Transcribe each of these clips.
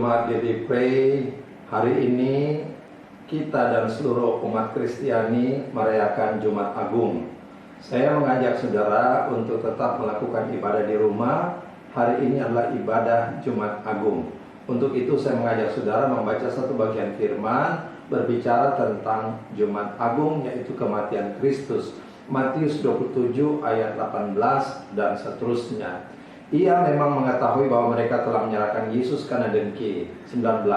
Jemaat GD Pray, hari ini kita dan seluruh umat Kristiani merayakan Jumat Agung. Saya mengajak saudara untuk tetap melakukan ibadah di rumah. Hari ini adalah ibadah Jumat Agung. Untuk itu saya mengajak saudara membaca satu bagian firman berbicara tentang Jumat Agung, yaitu kematian Kristus. Matius 27 ayat 18 dan seterusnya. Ia memang mengetahui bahwa mereka telah menyerahkan Yesus karena dengki. 19.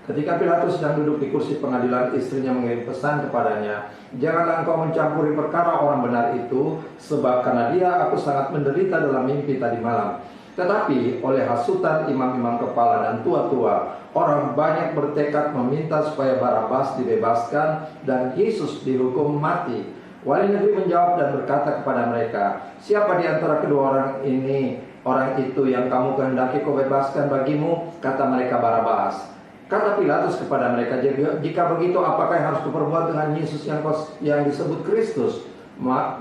Ketika Pilatus sedang duduk di kursi pengadilan, istrinya mengirim pesan kepadanya, "Janganlah engkau mencampuri perkara orang benar itu, sebab karena dia aku sangat menderita dalam mimpi tadi malam." Tetapi oleh hasutan imam-imam kepala dan tua-tua, orang banyak bertekad meminta supaya Barabas dibebaskan dan Yesus dihukum mati. Wali negeri menjawab dan berkata kepada mereka, "Siapa di antara kedua orang itu yang kamu kehendaki kau bebaskan bagimu?" Kata mereka, "Barabas." Kata Pilatus kepada mereka, "Jika begitu, apakah yang harus kuperbuat dengan Yesus yang disebut Kristus?"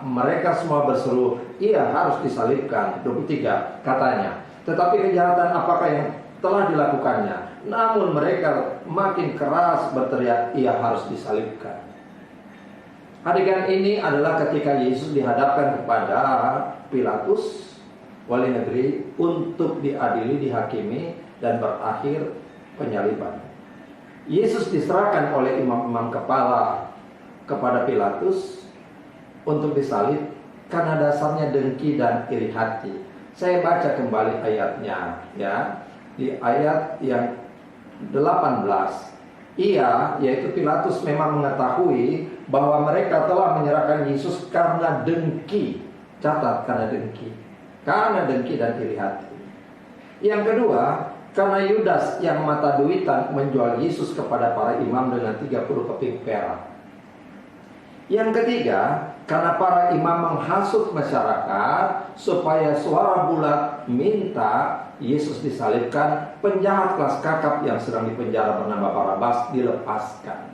Mereka semua berseru, "Ia harus disalibkan." 23 katanya, "Tetapi kejahatan apakah yang telah dilakukannya?" Namun mereka makin keras berteriak, "Ia harus disalibkan." Adegan ini adalah ketika Yesus dihadapkan kepada Pilatus, wali negeri, untuk diadili, dihakimi, dan berakhir penyaliban. Yesus diserahkan oleh imam-imam kepala kepada Pilatus untuk disalib karena dasarnya dengki dan iri hati. Saya baca kembali ayatnya, ya, di ayat yang 18. Ia, yaitu Pilatus, memang mengetahui bahwa mereka telah menyerahkan Yesus karena dengki. Catat, karena dengki. Karena dengki dan iri hati. Yang kedua, karena Yudas yang mata duitan menjual Yesus kepada para imam dengan 30 keping perak. Yang ketiga, karena para imam menghasut masyarakat supaya suara bulat minta Yesus disalibkan, penjahat kelas kakap yang sedang dipenjara bernama Barabas dilepaskan.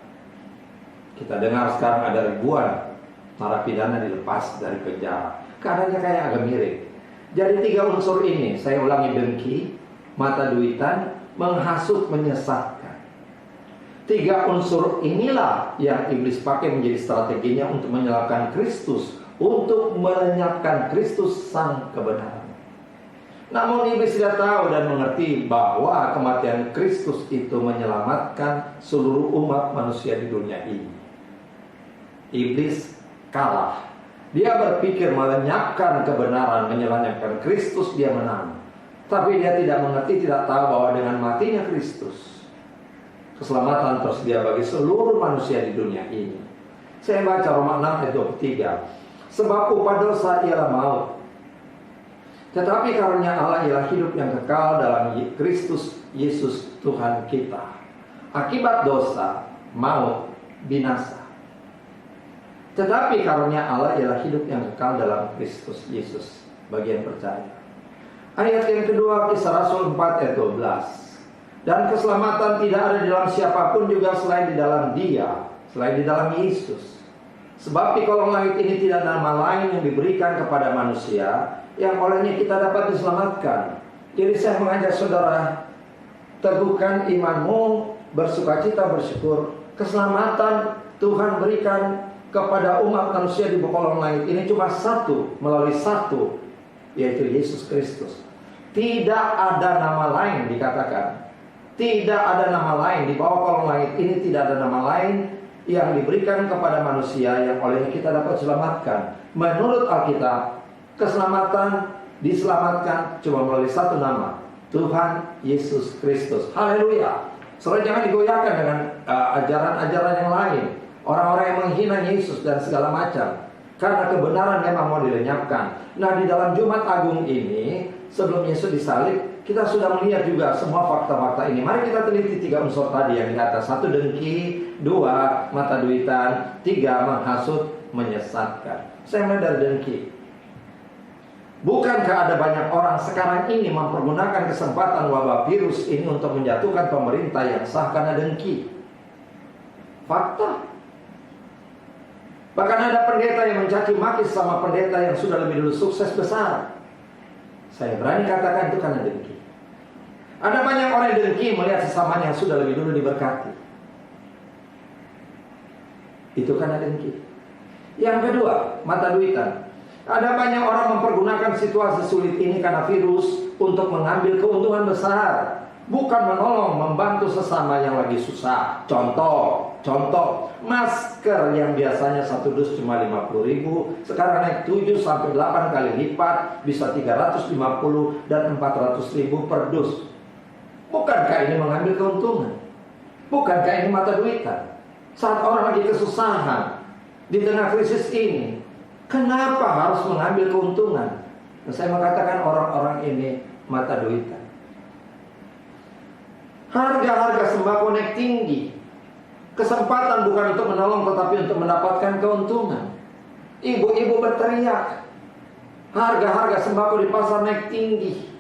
Kita dengar sekarang ada ribuan narapidana dilepas dari penjara. Keadaannya kayak agak mirip. Jadi 3 unsur ini, saya ulangi, dengki, mata duitan, menghasut, menyesatkan. 3 unsur inilah yang iblis pakai menjadi strateginya untuk menyalahkan Kristus, untuk melenyapkan Kristus sang kebenaran. Namun iblis tidak tahu dan mengerti bahwa kematian Kristus itu menyelamatkan seluruh umat manusia di dunia ini. Iblis kalah. Dia berpikir melenyapkan kebenaran, menyelamatkan Kristus, dia menang. Tapi dia tidak mengerti, tidak tahu bahwa dengan matinya Kristus, keselamatan tersedia bagi seluruh manusia di dunia ini. Saya baca Roma 6 ayat 23. "Sebab upah dosa ialah maut, tetapi karunia Allah ialah hidup yang kekal dalam Kristus Yesus Tuhan kita." Akibat dosa, maut, binasa. Tetapi karunia Allah ialah hidup yang kekal dalam Kristus Yesus bagi yang percaya. Ayat yang kedua, Kisah Rasul 4 ayat 12. "Dan keselamatan tidak ada di dalam siapapun juga selain di dalam Dia, selain di dalam Yesus. Sebab di kolong langit ini tidak ada nama lain yang diberikan kepada manusia yang olehnya kita dapat diselamatkan." Jadi saya mengajak saudara, teguhkan imanmu, bersukacita, bersyukur. Keselamatan Tuhan berikan kepada umat manusia di kolong langit ini cuma satu, melalui satu, yaitu Yesus Kristus. Tidak ada nama lain, dikatakan. Tidak ada nama lain di bawah kolong langit ini, tidak ada nama lain yang diberikan kepada manusia yang olehnya kita dapat diselamatkan. Menurut Alkitab, keselamatan diselamatkan cuma melalui satu nama, Tuhan Yesus Kristus. Haleluya. Soalnya jangan digoyahkan dengan ajaran-ajaran yang lain, orang-orang yang menghina Yesus dan segala macam. Karena kebenaran memang mau dilenyapkan. Nah, di dalam Jumat Agung ini, sebelum Yesus disalib, kita sudah melihat juga semua fakta-fakta ini. Mari kita teliti 3 unsur tadi yang di atas. 1, dengki. 2, mata duitan. 3, menghasut, menyesatkan. Saya mulai dari dengki. Bukankah ada banyak orang sekarang ini mempergunakan kesempatan wabah virus ini untuk menjatuhkan pemerintah yang sah karena dengki? Fakta. Bahkan ada pendeta yang mencaci maki sama pendeta yang sudah lebih dulu sukses besar. Saya berani katakan itu karena dengki. Ada banyak orang yang dengki melihat sesamanya yang sudah lebih dulu diberkati. Itu karena dengki. Yang kedua, mata duitan. Ada banyak orang mempergunakan situasi sulit ini karena virus untuk mengambil keuntungan besar, bukan menolong, membantu sesama yang lagi susah. Contoh, masker yang biasanya satu dus cuma 50.000, sekarang naik 7 sampai 8 kali lipat, bisa 350 dan 400.000 per dus. Bukankah ini mengambil keuntungan? Bukankah ini mata duitan? Saat orang lagi kesusahan di tengah krisis ini, kenapa harus mengambil keuntungan? Nah, saya mengatakan orang-orang ini mata duitan. Harga-harga sembako naik tinggi. Kesempatan bukan untuk menolong, tetapi untuk mendapatkan keuntungan. Ibu-ibu berteriak, harga-harga sembako di pasar naik tinggi.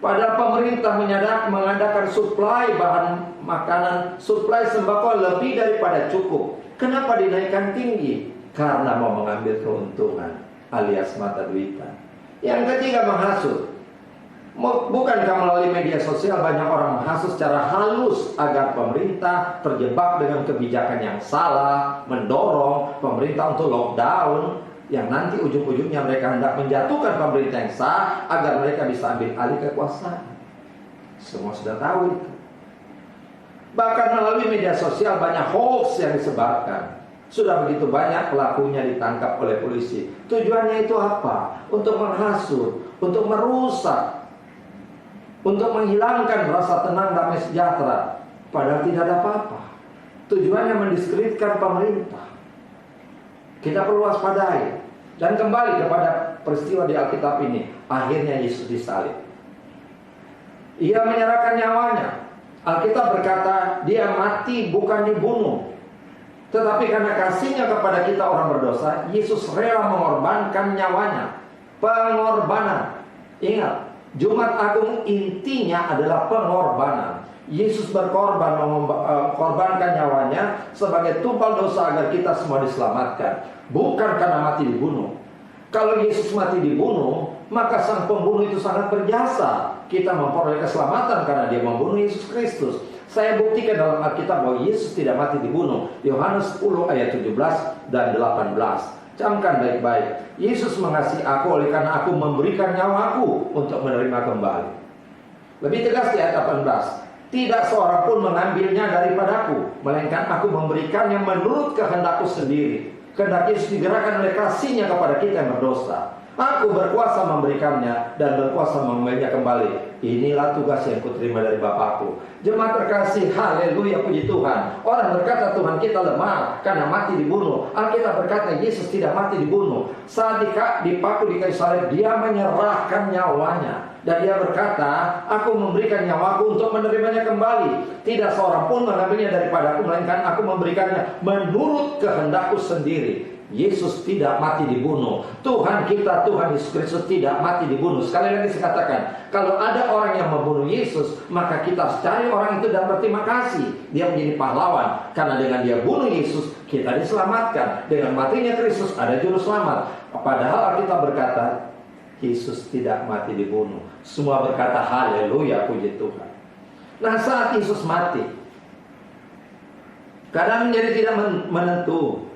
Padahal pemerintah mengadakan suplai bahan makanan, suplai sembako lebih daripada cukup. Kenapa dinaikkan tinggi? Karena mau mengambil keuntungan, alias mata duitan. Yang ketiga, menghasut. Bukankah melalui media sosial banyak orang menghasut secara halus agar pemerintah terjebak dengan kebijakan yang salah, mendorong pemerintah untuk lockdown, yang nanti ujung-ujungnya mereka hendak menjatuhkan pemerintah yang sah agar mereka bisa ambil alih kekuasaan. Semua sudah tahu itu. Bahkan melalui media sosial banyak hoax yang disebarkan. Sudah begitu banyak pelakunya ditangkap oleh polisi. Tujuannya itu apa? Untuk menghasut, untuk merusak, untuk menghilangkan rasa tenang damai sejahtera. Padahal tidak ada apa-apa. Tujuannya mendiskreditkan pemerintah. Kita perlu waspadai. Dan kembali kepada peristiwa di Alkitab ini. Akhirnya Yesus disalib. Ia menyerahkan nyawanya. Alkitab berkata, dia mati bukan dibunuh. Tetapi karena kasihnya kepada kita orang berdosa, Yesus rela mengorbankan nyawanya. Pengorbanan. Ingat, Jumat Agung intinya adalah pengorbanan. Yesus berkorban, mengorbankan nyawanya sebagai tumpal dosa agar kita semua diselamatkan. Bukan karena mati dibunuh. Kalau Yesus mati dibunuh, maka sang pembunuh itu sangat berjasa. Kita memperoleh keselamatan karena dia membunuh Yesus Kristus. Saya buktikan dalam Alkitab bahwa Yesus tidak mati dibunuh. Yohanes 10 ayat 17 dan 18. Camkan baik-baik. Yesus mengasihi aku oleh karena aku memberikan nyawaku untuk menerima kembali. Lebih tegas di ayat 18. Tidak seorang pun mengambilnya daripadaku, melainkan aku memberikannya menurut kehendakku sendiri. Kehendak Yesus digerakkan oleh kasihnya kepada kita yang berdosa. Aku berkuasa memberikannya dan berkuasa mengambilnya kembali. Inilah tugas yang kuterima dari Bapakku. Jemaat terkasih, haleluya, puji Tuhan. Orang berkata Tuhan kita lemah karena mati dibunuh. Alkitab berkata Yesus tidak mati dibunuh. Saat dipaku di kayu salib, dia menyerahkan nyawanya. Dan dia berkata, aku memberikan nyawaku untuk menerimanya kembali. Tidak seorang pun mengambilnya daripadaku, melainkan aku memberikannya menurut kehendakku sendiri. Yesus tidak mati dibunuh. Tuhan kita, Tuhan Yesus Kristus tidak mati dibunuh. Sekali lagi saya katakan, kalau ada orang yang membunuh Yesus, maka kita harus cari orang itu dan berterima kasih. Dia menjadi pahlawan. Karena dengan dia bunuh Yesus, kita diselamatkan. Dengan matinya Kristus ada juru selamat. Padahal Alkitab berkata, Yesus tidak mati dibunuh. Semua berkata haleluya, puji Tuhan. Nah, saat Yesus mati, keadaan menjadi tidak menentu.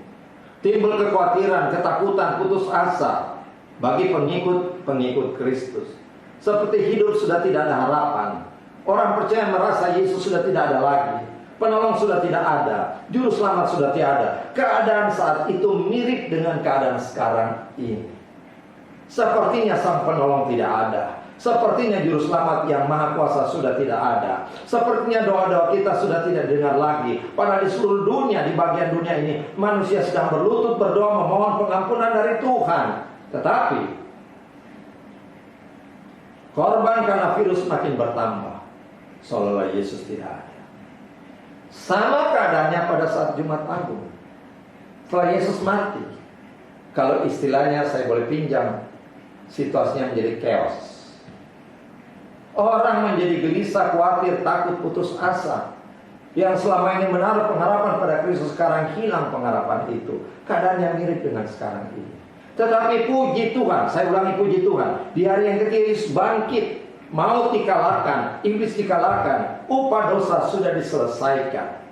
Timbul kekhawatiran, ketakutan, putus asa bagi pengikut Kristus. Seperti hidup sudah tidak ada harapan. Orang percaya merasa Yesus sudah tidak ada lagi. Penolong sudah tidak ada. Juru selamat sudah tiada. Keadaan saat itu mirip dengan keadaan sekarang ini. Sepertinya sang penolong tidak ada. Sepertinya juru selamat yang maha kuasa sudah tidak ada. Sepertinya doa-doa kita sudah tidak dengar lagi. Padahal di seluruh dunia, di bagian dunia ini, manusia sedang berlutut berdoa memohon pengampunan dari Tuhan. Tetapi korban karena virus makin bertambah, seolah-olah Yesus tidak ada. Sama keadaannya pada saat Jumat Agung. Setelah Yesus mati, kalau istilahnya saya boleh pinjam, situasinya menjadi chaos. Orang menjadi gelisah, khawatir, takut, putus asa. Yang selama ini menaruh pengharapan pada Kristus, sekarang hilang pengharapan itu. Keadaan yang mirip dengan sekarang ini. Tetapi puji Tuhan, saya ulangi puji Tuhan, di hari yang ketiga Yesus bangkit. Maut dikalahkan, iblis dikalahkan, upah dosa sudah diselesaikan.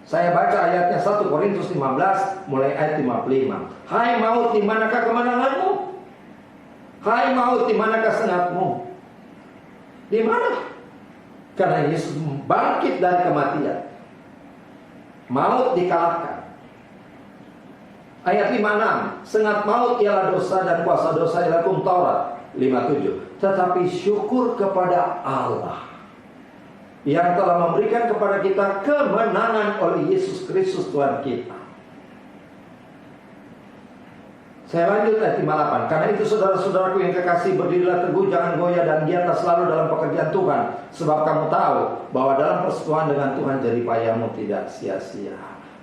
Saya baca ayatnya 1 Korintus 15 mulai ayat 55. Hai maut, di manakah kemenanganmu? Hai maut, di manakah sengatmu? Di mana? Karena Yesus bangkit dari kematian. Maut dikalahkan. Ayat 56, sengat maut ialah dosa dan kuasa dosa ialah hukum Taurat. 57, tetapi syukur kepada Allah yang telah memberikan kepada kita kemenangan oleh Yesus Kristus Tuhan kita. Saya lanjut ayat 58. Karena itu saudara-saudaraku yang kekasih, berdirilah teguh, jangan goyah dan giatlah selalu dalam pekerjaan Tuhan, sebab kamu tahu bahwa dalam persekutuan dengan Tuhan jerih payahmu tidak sia-sia.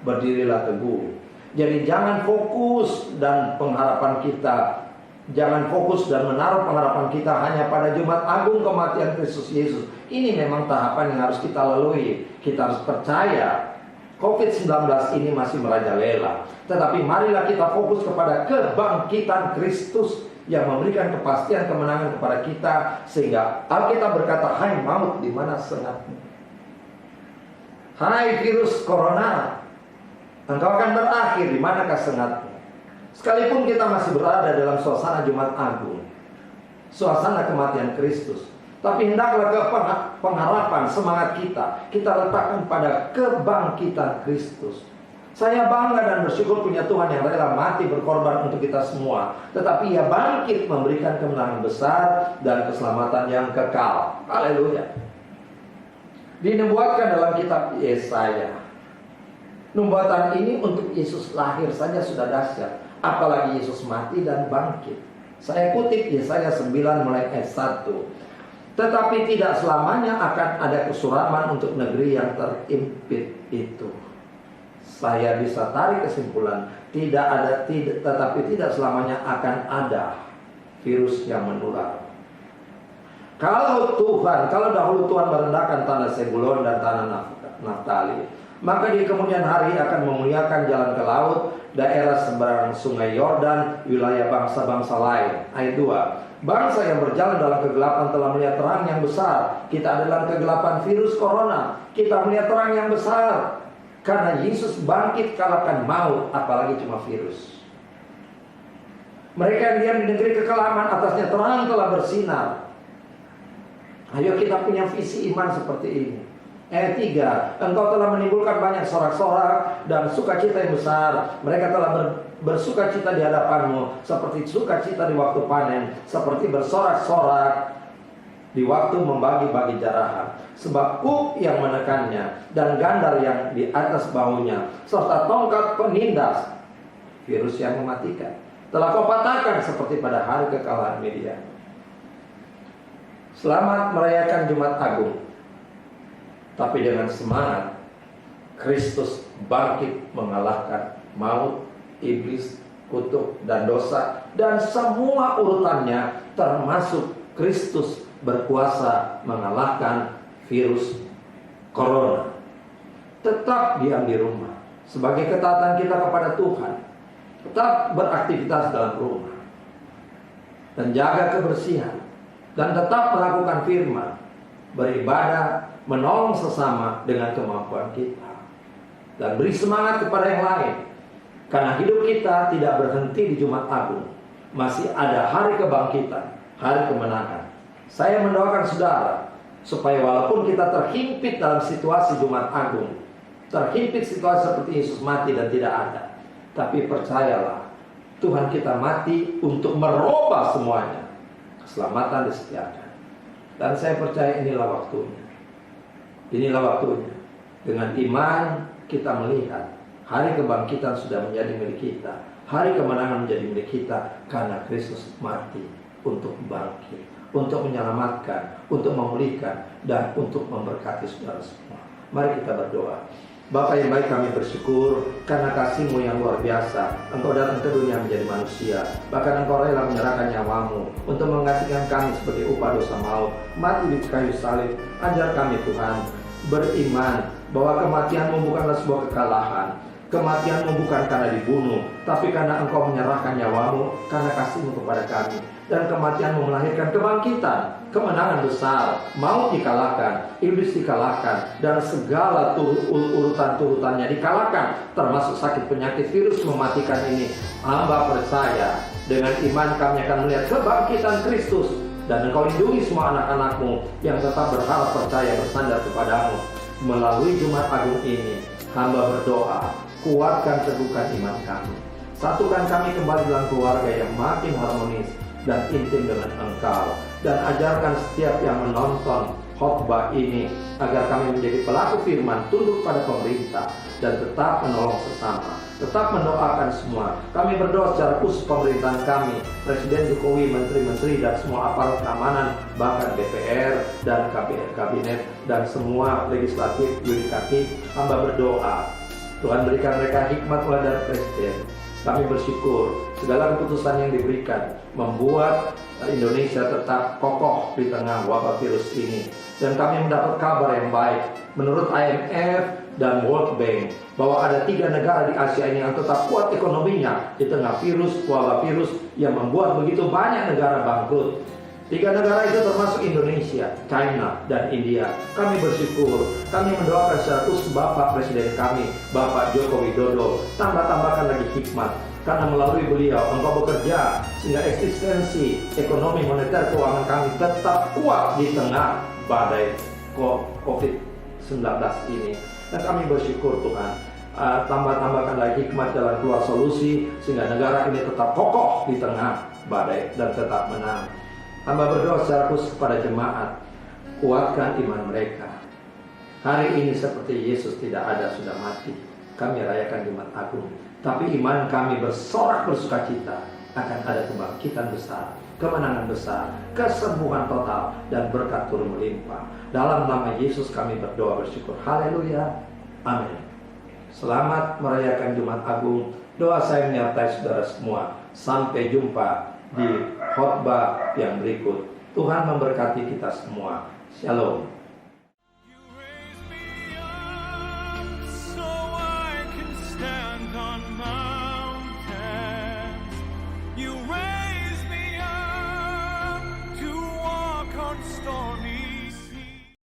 Berdirilah teguh. Jadi jangan fokus dan pengharapan kita, jangan fokus dan menaruh pengharapan kita hanya pada Jumat Agung kematian Kristus Yesus. Ini memang tahapan yang harus kita lalui. Kita harus percaya COVID-19 ini masih merajalela. Tetapi marilah kita fokus kepada kebangkitan Kristus yang memberikan kepastian kemenangan kepada kita. Sehingga Alkitab berkata, hai maut, di mana sengatmu? Hai virus corona, engkau akan berakhir, di manakah sengatmu? Sekalipun kita masih berada dalam suasana Jumat Agung, suasana kematian Kristus, tapi hendaklah pengharapan semangat kita letakkan pada kebangkitan Kristus. Saya bangga dan bersyukur punya Tuhan yang rela mati berkorban untuk kita semua. Tetapi Ia bangkit memberikan kemenangan besar dan keselamatan yang kekal. Haleluya. Dinubuatkan dalam kitab Yesaya. Nubuatan ini untuk Yesus lahir saja sudah dahsyat, apalagi Yesus mati dan bangkit. Saya kutip Yesaya 9 mulai ayat 1. Tetapi tidak selamanya akan ada kesuraman untuk negeri yang terimpit itu. Saya bisa tarik kesimpulan, tetapi tidak selamanya akan ada virus yang menular. Kalau dahulu Tuhan merendahkan tanah Sebulon dan tanah Naftali, maka di kemudian hari akan memuliakan jalan ke laut, daerah seberang sungai Yordan, wilayah bangsa-bangsa lain. Ayat 2. Bangsa yang berjalan dalam kegelapan telah melihat terang yang besar. Kita dalam kegelapan virus corona, kita melihat terang yang besar. Karena Yesus bangkit kalahkan maut, apalagi cuma virus. Mereka yang diam di negeri kekelaman, atasnya terang telah bersinar. Ayo kita punya visi iman seperti ini. Ayat 3, engkau telah menimbulkan banyak sorak-sorak dan sukacita yang besar. Mereka telah bersukacita di hadapanmu, seperti sukacita di waktu panen, seperti bersorak-sorak di waktu membagi-bagi jarahan. Sebab kuk yang menekannya dan gandar yang di atas bahunya, serta tongkat penindas, virus yang mematikan, telah kau patahkan seperti pada hari kekalahan Midian. Selamat merayakan Jumat Agung. Tapi dengan semangat, Kristus bangkit mengalahkan maut, iblis, kutuk, dan dosa, dan semua urutannya, termasuk Kristus berkuasa mengalahkan virus corona. Tetap diam di rumah sebagai ketaatan kita kepada Tuhan. Tetap beraktivitas dalam rumah dan jaga kebersihan, dan tetap melakukan firman, beribadah, menolong sesama dengan kemampuan kita, dan beri semangat kepada yang lain. Karena hidup kita tidak berhenti di Jumat Agung. Masih ada hari kebangkitan, hari kemenangan. Saya mendoakan saudara supaya walaupun kita terhimpit dalam situasi Jumat Agung, terhimpit situasi seperti Yesus mati dan tidak ada, tapi percayalah, Tuhan kita mati untuk merubah semuanya. Keselamatan disediakan. Dan saya percaya inilah waktunya. Inilah waktunya. Dengan iman kita melihat hari kebangkitan sudah menjadi milik kita. Hari kemenangan menjadi milik kita. Karena Kristus mati untuk bangkit, untuk menyelamatkan, untuk memulihkan, dan untuk memberkati saudara semua. Mari kita berdoa. Bapa yang baik, kami bersyukur karena kasih-Mu yang luar biasa. Engkau datang ke dunia menjadi manusia. Bahkan Engkau rela menyerahkan nyawa-Mu untuk menggantikan kami sebagai upah dosa maut, mati di kayu salib. Ajar kami Tuhan beriman bahwa kematian-Mu bukanlah sebuah kekalahan. Kematianmu bukan karena dibunuh, tapi karena engkau menyerahkan nyawamu karena kasihmu kepada kami. Dan kematianmu melahirkan kebangkitan, kemenangan besar, maut dikalahkan, iblis dikalahkan, dan segala urutan-turutannya dikalahkan, termasuk sakit penyakit virus mematikan ini. Hamba percaya, dengan iman kami akan melihat kebangkitan Kristus, dan engkau lindungi semua anak-anakmu yang tetap berharap percaya bersandar kepadamu. Melalui Jumat Agung ini, hamba berdoa, kuatkan teguhkan iman kami. Satukan kami kembali dalam keluarga yang makin harmonis dan intim dengan engkau. Dan ajarkan setiap yang menonton khotbah ini agar kami menjadi pelaku firman, tunduk pada pemerintah, dan tetap menolong sesama, tetap mendoakan semua. Kami berdoa secara khusus pemerintahan kami, Presiden Jokowi, menteri-menteri, dan semua aparat keamanan, bahkan DPR dan kabinet, dan semua legislatif, yudikatif. Hamba berdoa, Tuhan berikan mereka hikmat mulai dari Presiden. Kami bersyukur segala keputusan yang diberikan membuat Indonesia tetap kokoh di tengah wabah virus ini. Dan kami mendapat kabar yang baik menurut IMF dan World Bank bahwa ada 3 negara di Asia ini yang tetap kuat ekonominya di tengah wabah virus yang membuat begitu banyak negara bangkrut. 3 negara itu termasuk Indonesia, China, dan India. Kami bersyukur, kami mendoakan secara khusus Bapak Presiden kami, Bapak Joko Widodo. Tambahkan lagi hikmat, karena melalui beliau engkau bekerja sehingga eksistensi ekonomi moneter keuangan kami tetap kuat di tengah badai COVID-19 ini. Dan kami bersyukur Tuhan, tambahkan lagi hikmat jalan keluar solusi sehingga negara ini tetap kokoh di tengah badai dan tetap menang. Hamba berdoa secara khusus kepada jemaat, kuatkan iman mereka. Hari ini seperti Yesus tidak ada, sudah mati, kami rayakan Jumat Agung, tapi iman kami bersorak bersukacita akan ada kebangkitan besar, kemenangan besar, kesembuhan total, dan berkat turun melimpah. Dalam nama Yesus kami berdoa bersyukur. Haleluya. Amin. Selamat merayakan Jumat Agung. Doa saya menyertai saudara semua. Sampai jumpa di khotbah yang berikut. Tuhan memberkati kita semua. Shalom.